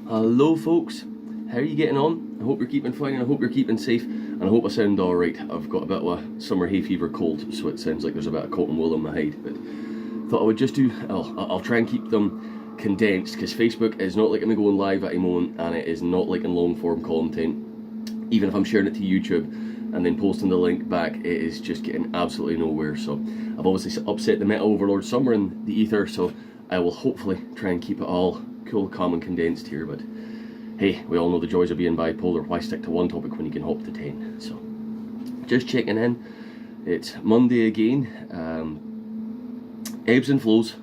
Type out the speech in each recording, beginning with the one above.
Hello folks, how are you getting on? I hope you're keeping fine and I hope you're keeping safe and I hope I sound alright. I've got a bit of a summer hay fever cold, so it sounds like there's a bit of cotton wool on my hide, but thought I would just do, I'll try and keep them condensed because Facebook is not letting me go live at the moment and it is not liking long form content. Even if I'm sharing it to YouTube and then posting the link back, it is just getting absolutely nowhere. So I've obviously upset the Meta Overlord somewhere in the ether, so I will hopefully try and keep it all cool, calm and condensed here. But hey, we all know the joys of being bipolar. Why stick to one topic when you can hop to 10? So just checking in. It's Monday again. Ebbs and flows.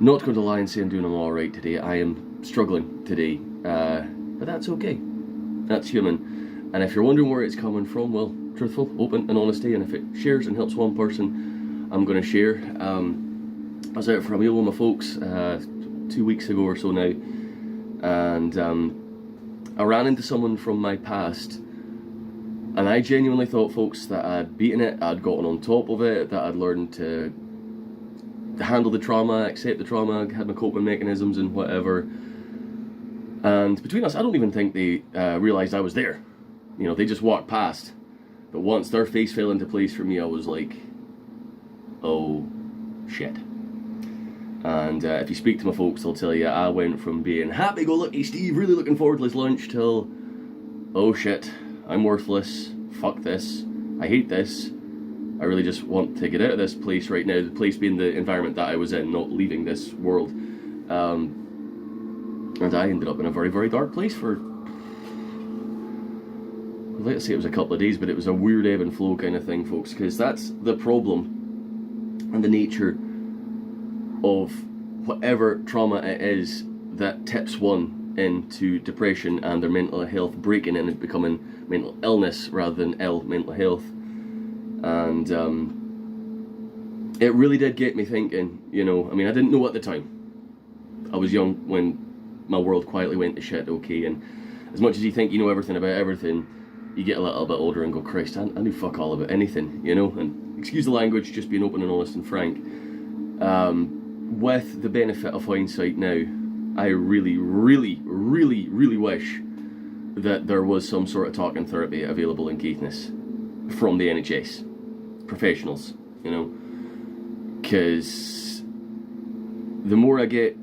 Not going to lie and say I'm doing all right today. I am struggling today, but that's okay. That's human. And if you're wondering where it's coming from, well, truthful, open and honesty, and if it shares and helps one person, I'm going to share. I was out for a meal with my folks 2 weeks ago or so now, and I ran into someone from my past, and I genuinely thought, folks, that I'd beaten it, I'd gotten on top of it, that I'd learned to handle the trauma, accept the trauma, had my coping mechanisms and whatever. And between us, I don't even think they realised I was there. You know, they just walked past. But once their face fell into place for me, I was like, oh shit. And if you speak to my folks, they'll tell you I went from being happy-go-lucky Steve, really looking forward to his lunch, till, oh shit, I'm worthless, fuck this, I hate this, I really just want to get out of this place right now, the place being the environment that I was in, not leaving this world. And I ended up in a very, very dark place for, I'd like to say it was a couple of days, but it was a weird ebb and flow kind of thing, folks, because that's the problem and the nature of whatever trauma it is that tips one into depression and their mental health breaking in and becoming mental illness rather than ill mental health. And it really did get me thinking, you know, I mean, I didn't know at the time. I was young when my world quietly went to shit, okay, and as much as you think you know everything about everything, you get a little bit older and go, Christ, I knew fuck all about anything, you know, and excuse the language, just being open and honest and frank. With the benefit of hindsight now, I really, really, really, really wish that there was some sort of talking therapy available in Caithness from the NHS professionals, you know, because the more I get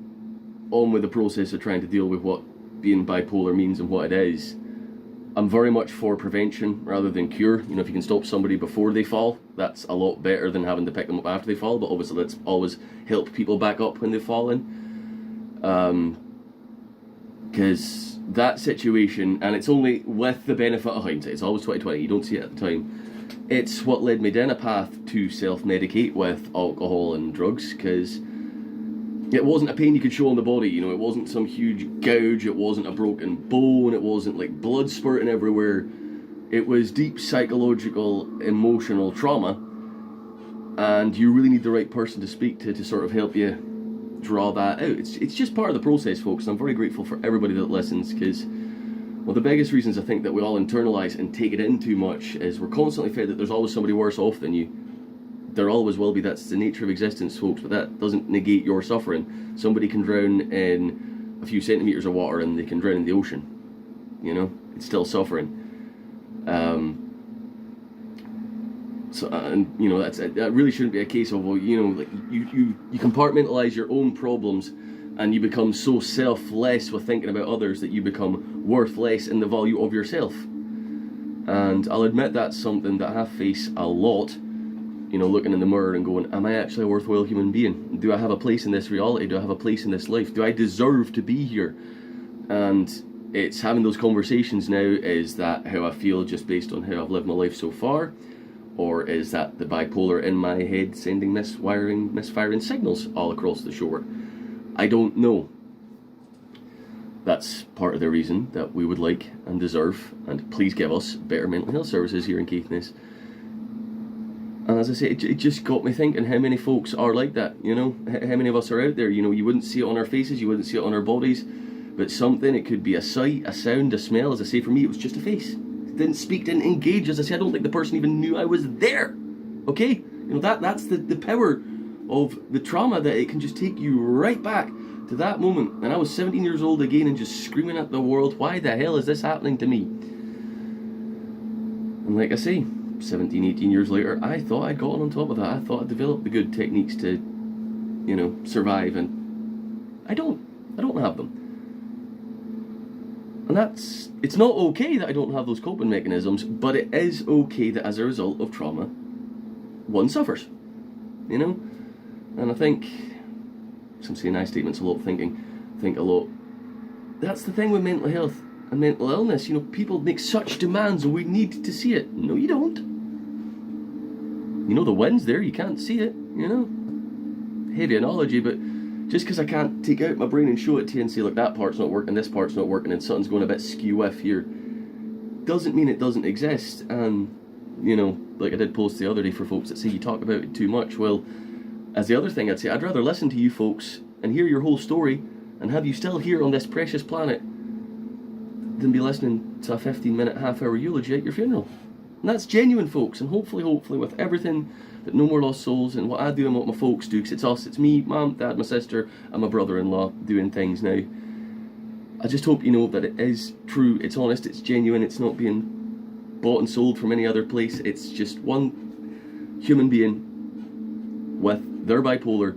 on with the process of trying to deal with what being bipolar means and what it is, I'm very much for prevention rather than cure. You know, if you can stop somebody before they fall, that's a lot better than having to pick them up after they fall, but obviously let's always help people back up when they've fallen. Because that situation, and it's only with the benefit of hindsight, it's always 2020, you don't see it at the time, it's what led me down a path to self-medicate with alcohol and drugs, because it wasn't a pain you could show on the body, you know, it wasn't some huge gouge, it wasn't a broken bone, it wasn't like blood spurting everywhere. It was deep psychological, emotional trauma, and you really need the right person to speak to sort of help you draw that out. It's just part of the process, folks, and I'm very grateful for everybody that listens, because one of the biggest reasons I think that we all internalise and take it in too much is we're constantly fed that there's always somebody worse off than you. There always will be. That's the nature of existence, folks, but that doesn't negate your suffering. Somebody can drown in a few centimetres of water and they can drown in the ocean. You know, it's still suffering. And you know, that really shouldn't be a case of, well, you know, like you compartmentalize your own problems and you become so selfless with thinking about others that you become worth less in the value of yourself. And I'll admit that's something that I face a lot. You know, looking in the mirror and going, am I actually a worthwhile human being? Do I have a place in this reality? Do I have a place in this life? Do I deserve to be here? And it's having those conversations now. Is that how I feel just based on how I've lived my life so far? Or is that the bipolar in my head sending misfiring signals all across the shore? I don't know. That's part of the reason that we would like and deserve, and please give us better mental health services here in Caithness. And as I say, it just got me thinking how many folks are like that, you know? How many of us are out there, you know? You wouldn't see it on our faces, you wouldn't see it on our bodies, but something, it could be a sight, a sound, a smell. As I say, for me, it was just a face. It didn't speak, didn't engage. As I say, I don't think the person even knew I was there, okay? You know, that's the power of the trauma, that it can just take you right back to that moment, and I was 17 years old again and just screaming at the world, why the hell is this happening to me? And like I say, 17, 18 years later, I thought I'd gotten on top of that. I thought I'd developed the good techniques to, you know, survive, and I don't have them. And it's not okay that I don't have those coping mechanisms, but it is okay that as a result of trauma, one suffers, you know? And I think, some saying I statements, a lot of thinking, think a lot. That's the thing with mental health and mental illness, you know, people make such demands and we need to see it. No, you don't. You know the wind's there, you can't see it, you know? Heavy analogy, but just because I can't take out my brain and show it to you and say, look, that part's not working, this part's not working, and something's going a bit skew-iff here, doesn't mean it doesn't exist. And, you know, like I did post the other day for folks that say you talk about it too much. Well, as the other thing I'd say, I'd rather listen to you folks and hear your whole story and have you still here on this precious planet than be listening to a 15-minute, half-hour eulogy at your funeral. And that's genuine, folks, and hopefully with everything that No More Lost Souls and what I do and what my folks do, because it's us, it's me, mum, dad, my sister, and my brother-in-law doing things now. I just hope you know that it is true, it's honest, it's genuine, it's not being bought and sold from any other place. It's just one human being with their bipolar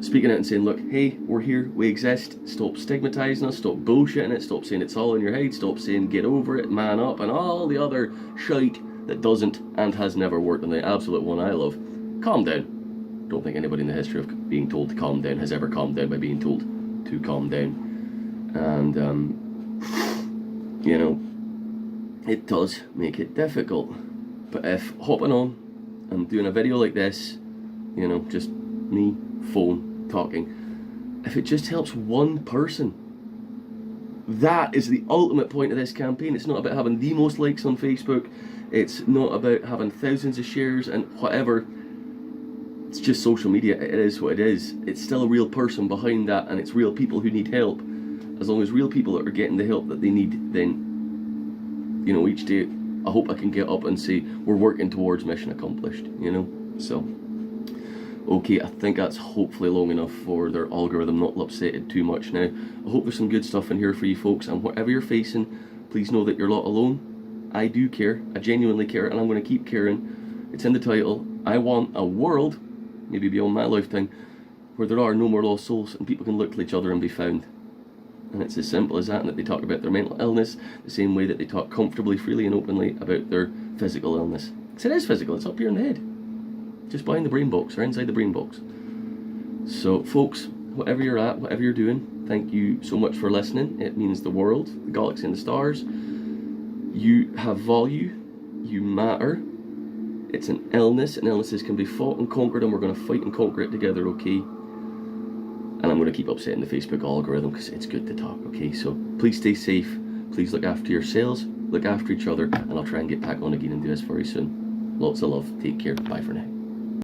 speaking out and saying, look, hey, we're here, we exist, stop stigmatising us, stop bullshitting it, stop saying it's all in your head, stop saying get over it, man up, and all the other shite that doesn't and has never worked, and the absolute one I love, calm down. Don't think anybody in the history of being told to calm down has ever calmed down by being told to calm down. And, you know, it does make it difficult. But if hopping on and doing a video like this, you know, just me, phone, talking, if it just helps one person, that is the ultimate point of this campaign. It's not about having the most likes on Facebook, it's not about having thousands of shares and whatever. It's just social media, it is what it is. It's still a real person behind that, and it's real people who need help. As long as real people are getting the help that they need, then, you know, each day I hope I can get up and say we're working towards mission accomplished, you know. So okay, I think that's hopefully long enough for their algorithm not upsetted too much now. I hope there's some good stuff in here for you folks, and whatever you're facing, please know that you're not alone. I do care, I genuinely care, and I'm going to keep caring. It's in the title. I want a world, maybe beyond my lifetime, where there are no more lost souls and people can look to each other and be found. And it's as simple as that, and that they talk about their mental illness the same way that they talk comfortably, freely and openly about their physical illness. Because it is physical, it's up here in the head. Just behind the brain box, or inside the brain box. So folks, whatever you're at, whatever you're doing, thank you so much for listening. It means the world, the galaxy and the stars. You have value, you matter. It's an illness, and illnesses can be fought and conquered, and we're going to fight and conquer it together, okay? And I'm going to keep upsetting the Facebook algorithm because it's good to talk, okay? So please stay safe, please look after yourselves, look after each other, and I'll try and get back on again and do this very soon. Lots of love, take care, bye for now.